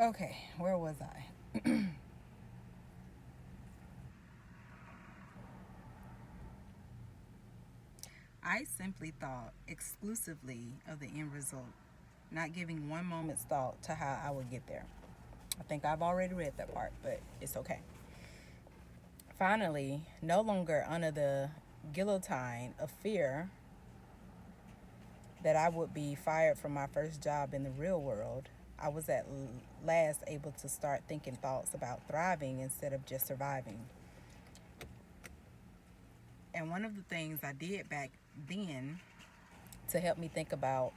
Okay, where was I? I simply thought exclusively of the end result, not giving one moment's thought to how I would get there. I think I've already read that part, but it's okay. Finally, no longer under the guillotine of fear that I would be fired from my first job in the real world, I was at last able to start thinking thoughts about thriving instead of just surviving. And one of the things I did back then to help me think about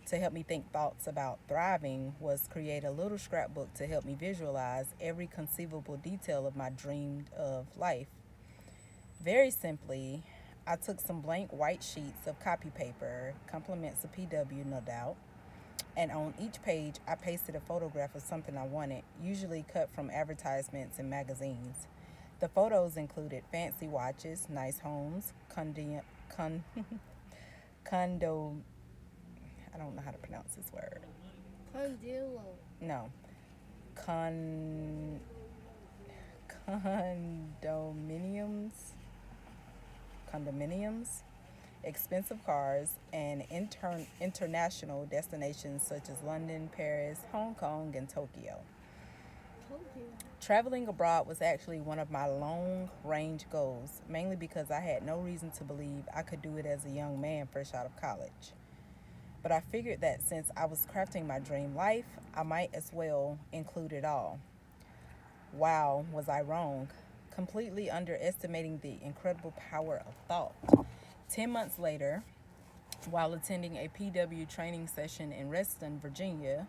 to help me think thoughts about thriving was create a little scrapbook to help me visualize every conceivable detail of my dreamed of life. Very simply, I took some blank white sheets of copy paper, compliments of PW, no doubt, and on each page I pasted a photograph of something I wanted, usually cut from advertisements and magazines. The photos included fancy watches, nice homes, condo, I don't know how to pronounce this word. Condilo. No, con condominiums, condominiums, expensive cars, and international destinations such as London, Paris, Hong Kong, and Tokyo. Tokyo. Traveling abroad was actually one of my long range goals, mainly because I had no reason to believe I could do it as a young man fresh out of college. But I figured that since I was crafting my dream life, I might as well include it all. Wow, was I wrong? Completely underestimating the incredible power of thought. 10 months later, while attending a PW training session in Reston, Virginia,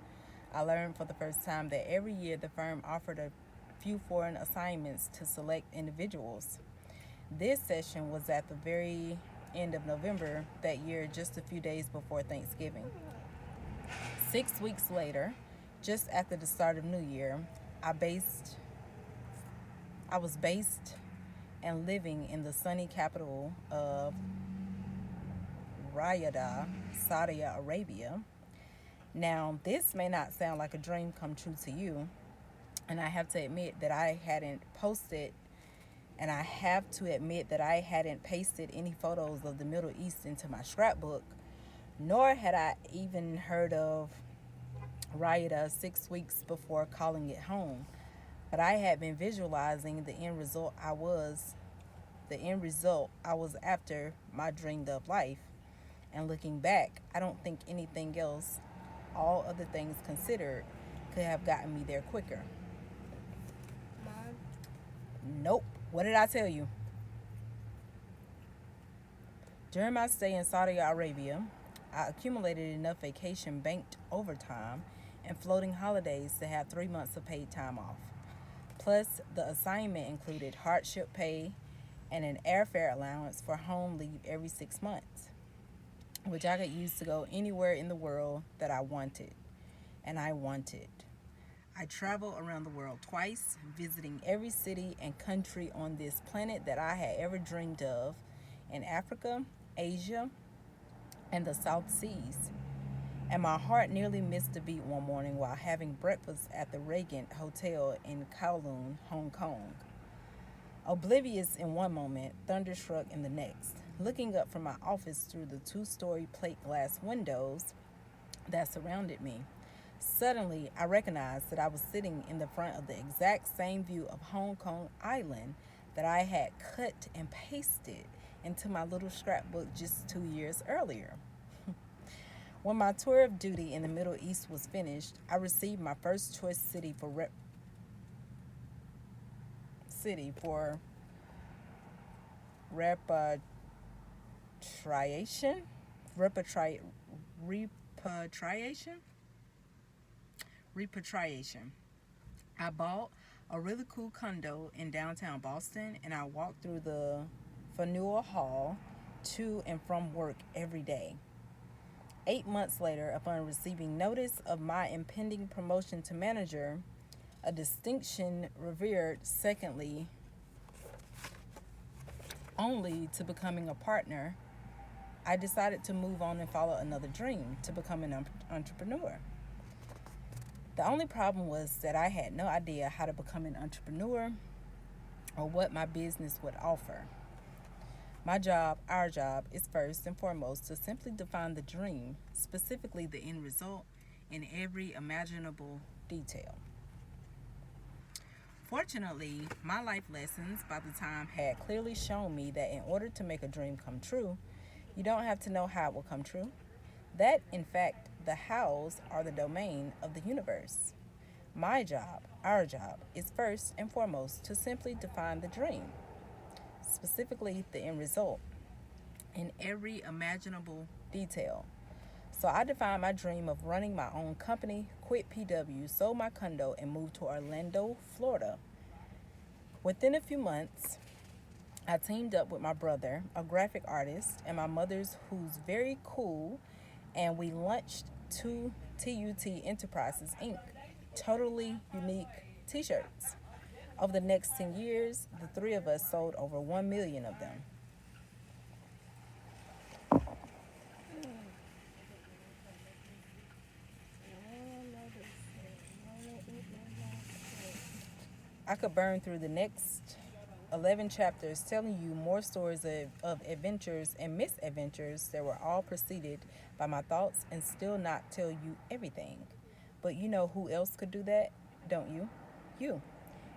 I learned for the first time that every year the firm offered a few foreign assignments to select individuals. This session was at the very end of November that year, just a few days before Thanksgiving. 6 weeks later, just after the start of New Year, I based I was based and living in the sunny capital of Riyadh, Saudi Arabia. Now, this may not sound like a dream come true to you, and I have to admit that I hadn't posted and I have to admit that I hadn't pasted any photos of the Middle East into my scrapbook, nor had I even heard of Riyadh 6 weeks before calling it home. But I had been visualizing the end result I was after my dreamed up life. And looking back, I don't think anything else, all other things considered, could have gotten me there quicker. Mom. Nope. What did I tell you? During my stay in Saudi Arabia, I accumulated enough vacation banked overtime and floating holidays to have 3 months of paid time off. Plus, the assignment included hardship pay and an airfare allowance for home leave every 6 months, which I could use to go anywhere in the world that I wanted. And I wanted. I traveled around the world twice, visiting every city and country on this planet that I had ever dreamed of in Africa, Asia, and the South Seas. And my heart nearly missed a beat one morning while having breakfast at the Regent Hotel in Kowloon, Hong Kong. Oblivious in one moment, thunderstruck in the next. Looking up from my office through the two-story plate glass windows that surrounded me, suddenly I recognized that I was sitting in the front of the exact same view of Hong Kong Island that I had cut and pasted into my little scrapbook just 2 years earlier. When my tour of duty in the Middle East was finished, I received my first choice city for repatriation, repatri, repatriation, repatriation. I bought a really cool condo in downtown Boston, and I walked through the Faneuil Hall to and from work every day. 8 months later, upon receiving notice of my impending promotion to manager, a distinction revered secondly only to becoming a partner, I decided to move on and follow another dream to become an entrepreneur. The only problem was that I had no idea how to become an entrepreneur or what my business would offer. My job, our job, is first and foremost to simply define the dream, specifically the end result, in every imaginable detail. Fortunately, my life lessons by the time had clearly shown me that in order to make a dream come true, you don't have to know how it will come true. That, in fact, the hows are the domain of the universe. My job, our job, is first and foremost to simply define the dream, specifically the end result, in every imaginable detail. So I defined my dream of running my own company, quit PW, sold my condo, and moved to Orlando, Florida. Within a few months, I teamed up with my brother, a graphic artist, and my mother's, who's very cool, and we launched two TUT Enterprises Inc. totally unique t-shirts. Over the next 10 years, the three of us sold over 1 million of them. I could burn through the next 11 chapters telling you more stories of adventures and misadventures that were all preceded by my thoughts and still not tell you everything. But you know who else could do that, don't you? You.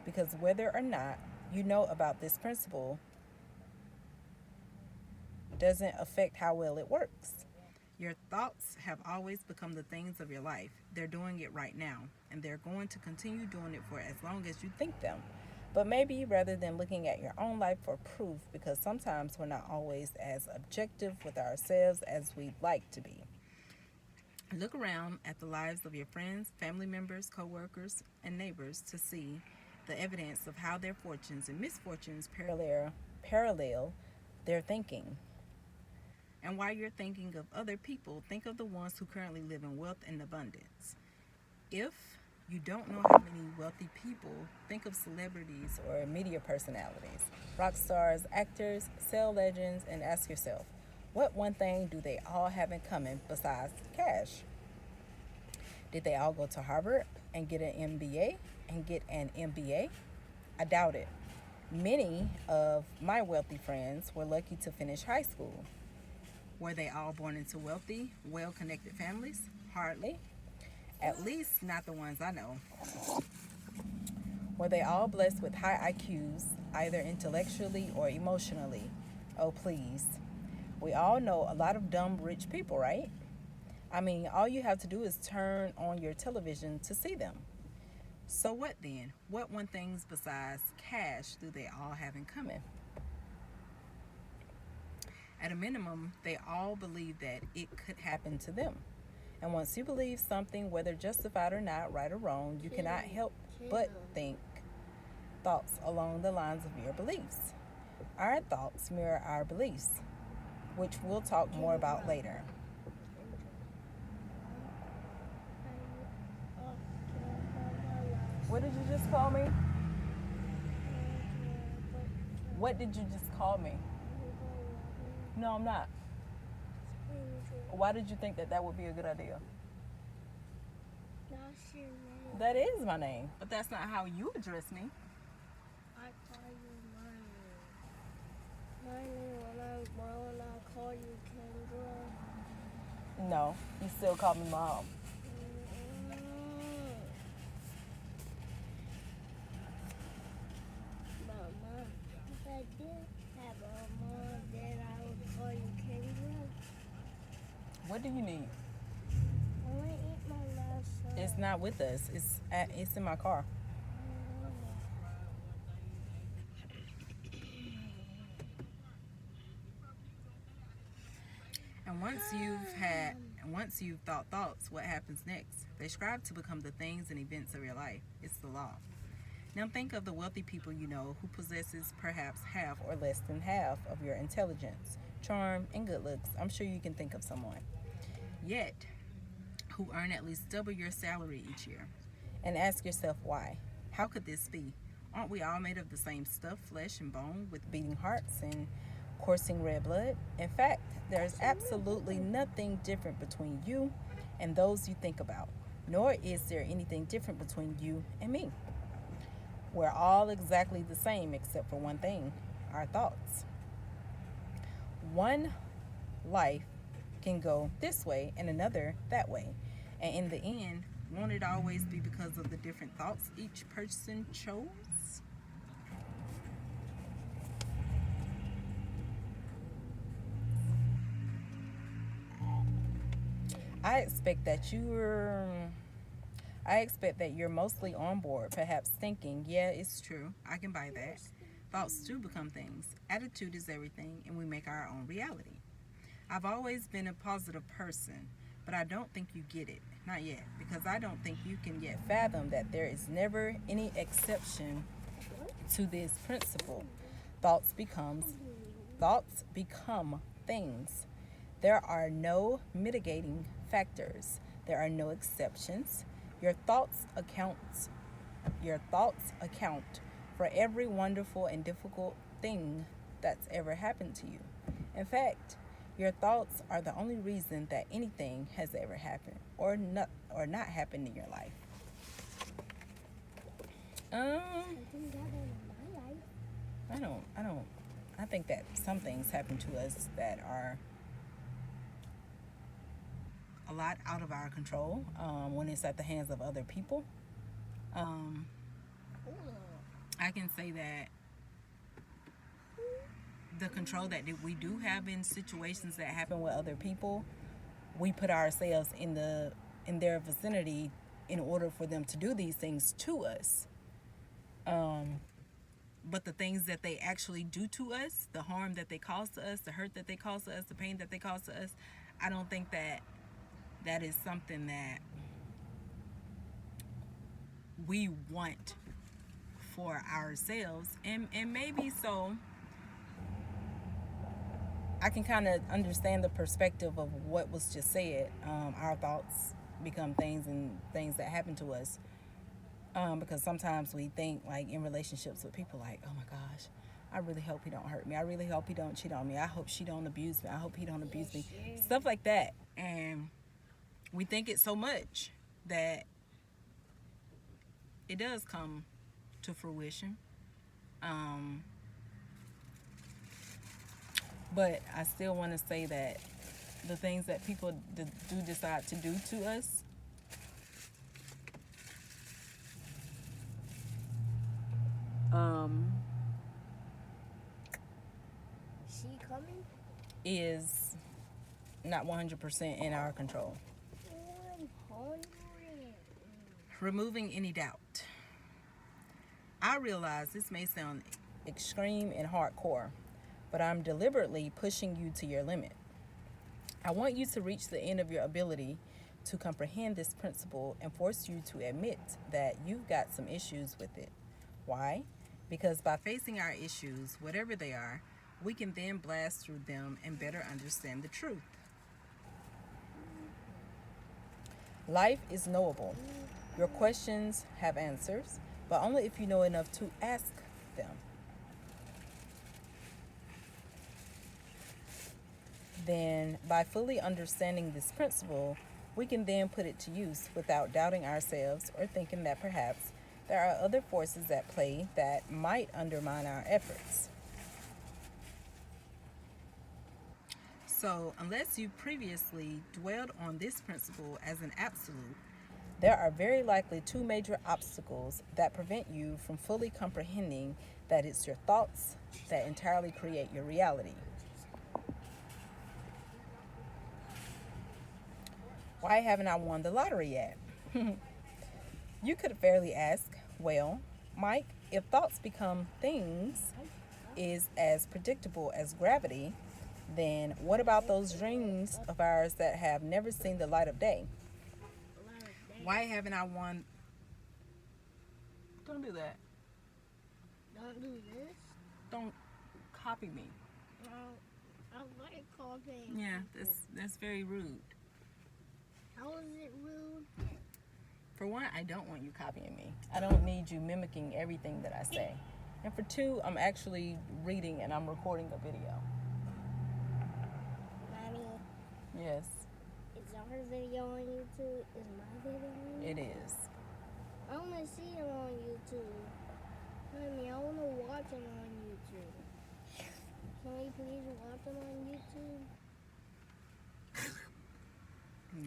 Because whether or not you know about this principle doesn't affect how well it works. Your thoughts have always become the things of your life. They're doing it right now, and they're going to continue doing it for as long as you think them. But maybe rather than looking at your own life for proof, because sometimes we're not always as objective with ourselves as we'd like to be. Look around at the lives of your friends, family members, co-workers, and neighbors to see the evidence of how their fortunes and misfortunes parallel their thinking. And while you're thinking of other people, think of the ones who currently live in wealth and abundance. If you don't know how many wealthy people, think of celebrities or media personalities, rock stars, actors, cell legends, and ask yourself, what one thing do they all have in common besides cash? Did they all go to Harvard and get an MBA and get an MBA? I doubt it. Many of my wealthy friends were lucky to finish high school. Were they all born into wealthy, well-connected families? Hardly. At least not the ones I know. Were they all blessed with high IQs, either intellectually or emotionally? Oh, please. We all know a lot of dumb rich people, right? I mean, all you have to do is turn on your television to see them. So what then? What one things besides cash do they all have in common? At a minimum, they all believe that it could happen to them. And once you believe something, whether justified or not, right or wrong, you cannot help but think thoughts along the lines of your beliefs. Our thoughts mirror our beliefs, which we'll talk more about later. What did you just call me? What did you just call me? No, I'm not. Why did you think that that would be a good idea? That's your name. That is my name, but that's not how you address me. I call you my name. My name when I call you Kendra. No, you still call me mom. Mama, if I did have a mom, then I would call you Kendra. What do you need? I want to eat my last song. It's not with us. It's in my car. And once you've thought thoughts, what happens next? They strive to become the things and events of your life. It's the law. Now think of the wealthy people you know who possesses perhaps half or less than half of your intelligence, charm, and good looks. I'm sure you can think of someone. Yet, who earn at least double your salary each year. And ask yourself why. How could this be? Aren't we all made of the same stuff, flesh and bone, with beating hearts and coursing red blood? In fact, there's absolutely nothing different between you and those you think about. nor is there anything different between you and me. We're all exactly the same except for one thing: our thoughts. One life can go this way and another that way. And in the end, won't it always be because of the different thoughts each person chose? I expect that you're mostly on board, perhaps thinking, yeah, it's true, I can buy that. Thoughts do become things. Attitude is everything, and we make our own reality. I've always been a positive person, but I don't think you get it. Not yet, because I don't think you can yet fathom that there is never any exception to this principle. Thoughts become things. There are no mitigating factors. There are no exceptions. Your thoughts account for every wonderful and difficult thing that's ever happened to you. In fact, your thoughts are the only reason that anything has ever happened or not happened in your life. I think that some things happen to us that are a lot out of our control when it's at the hands of other people. I can say that the control that we do have in situations that happen with other people, we put ourselves in their vicinity in order for them to do these things to us. But the things that they actually do to us, the harm that they cause to us, the hurt that they cause to us, the pain that they cause to us, I don't think that is something that we want for ourselves. And maybe so I can kind of understand the perspective of what was just said. Our thoughts become things, and things that happen to us. Because sometimes we think, like, in relationships with people, like, oh my gosh, I really hope he don't hurt me. I really hope he don't cheat on me. I hope she don't abuse me. I hope he don't abuse me. Stuff like that. And we think it so much that it does come to fruition. But I still want to say that the things that people do decide to do to us, She coming? is not 100% in our control. I'm hungry. Removing any doubt. I realize this may sound extreme and hardcore, but I'm deliberately pushing you to your limit. I want you to reach the end of your ability to comprehend this principle and force you to admit that you've got some issues with it. Why? Because by facing our issues, whatever they are, we can then blast through them and better understand the truth. Life is knowable. Your questions have answers, but only if you know enough to ask them. Then, by fully understanding this principle, we can then put it to use without doubting ourselves or thinking that perhaps there are other forces at play that might undermine our efforts. So, unless you previously dwelled on this principle as an absolute, there are very likely two major obstacles that prevent you from fully comprehending that it's your thoughts that entirely create your reality. Why haven't I won the lottery yet? You could fairly ask, well, Mike, if thoughts become things is as predictable as gravity, then what about those dreams of ours that have never seen the light of day? Why haven't I won? Don't do that. Don't do this. Don't copy me. I like copying. Yeah, that's very rude. How is it rude? For one, I don't want you copying me. I don't need you mimicking everything that I say. And for two, I'm actually reading and I'm recording a video. Mommy, Yes. it's on. her video on YouTube? Is my video on YouTube? It is. I want to see it on YouTube. Honey, I want to watch it on YouTube. Can we please watch it on YouTube?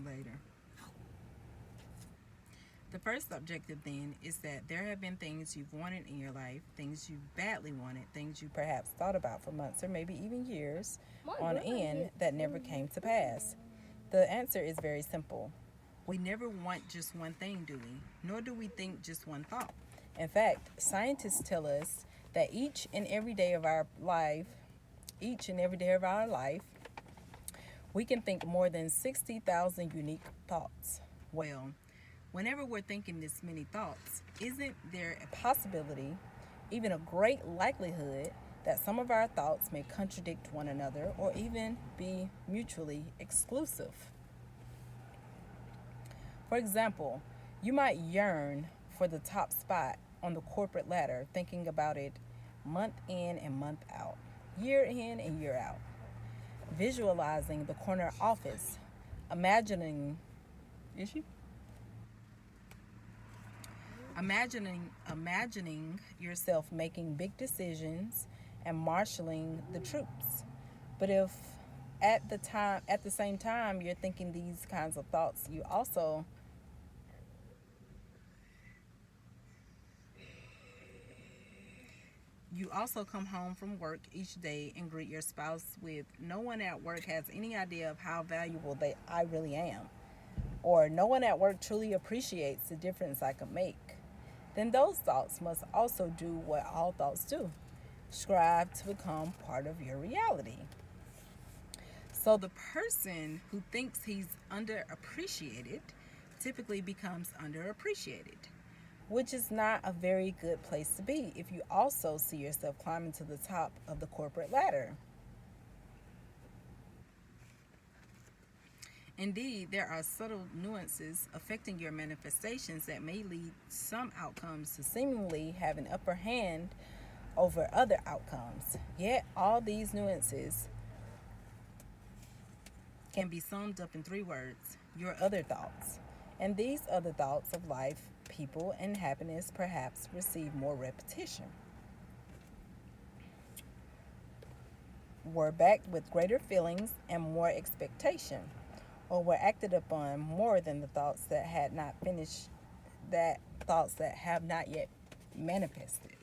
Later. The first objective then is that there have been things you've wanted in your life, things you badly wanted, things you perhaps thought about for months or maybe even years on end that never came to pass. The answer is very simple. We never want just one thing, do we? Nor do we think just one thought. In fact, scientists tell us that each and every day of our life, we can think more than 60,000 unique thoughts. Well, whenever we're thinking this many thoughts, isn't there a possibility, even a great likelihood, that some of our thoughts may contradict one another or even be mutually exclusive? For example, you might yearn for the top spot on the corporate ladder, thinking about it month in and month out, year in and year out, visualizing the corner office, imagining yourself making big decisions and marshaling the troops. But if at the same time you're thinking these kinds of thoughts, you also come home from work each day and greet your spouse with, "No one at work has any idea of how valuable I really am," or "No one at work truly appreciates the difference I can make," then those thoughts must also do what all thoughts do: strive to become part of your reality. So the person who thinks he's underappreciated typically becomes underappreciated, which is not a very good place to be if you also see yourself climbing to the top of the corporate ladder. Indeed, there are subtle nuances affecting your manifestations that may lead some outcomes to seemingly have an upper hand over other outcomes. Yet, all these nuances can be summed up in 3 words: your other thoughts. And these other thoughts of life, people, and happiness perhaps receive more repetition, were backed with greater feelings and more expectation, or were acted upon more than the thoughts that have not yet manifested.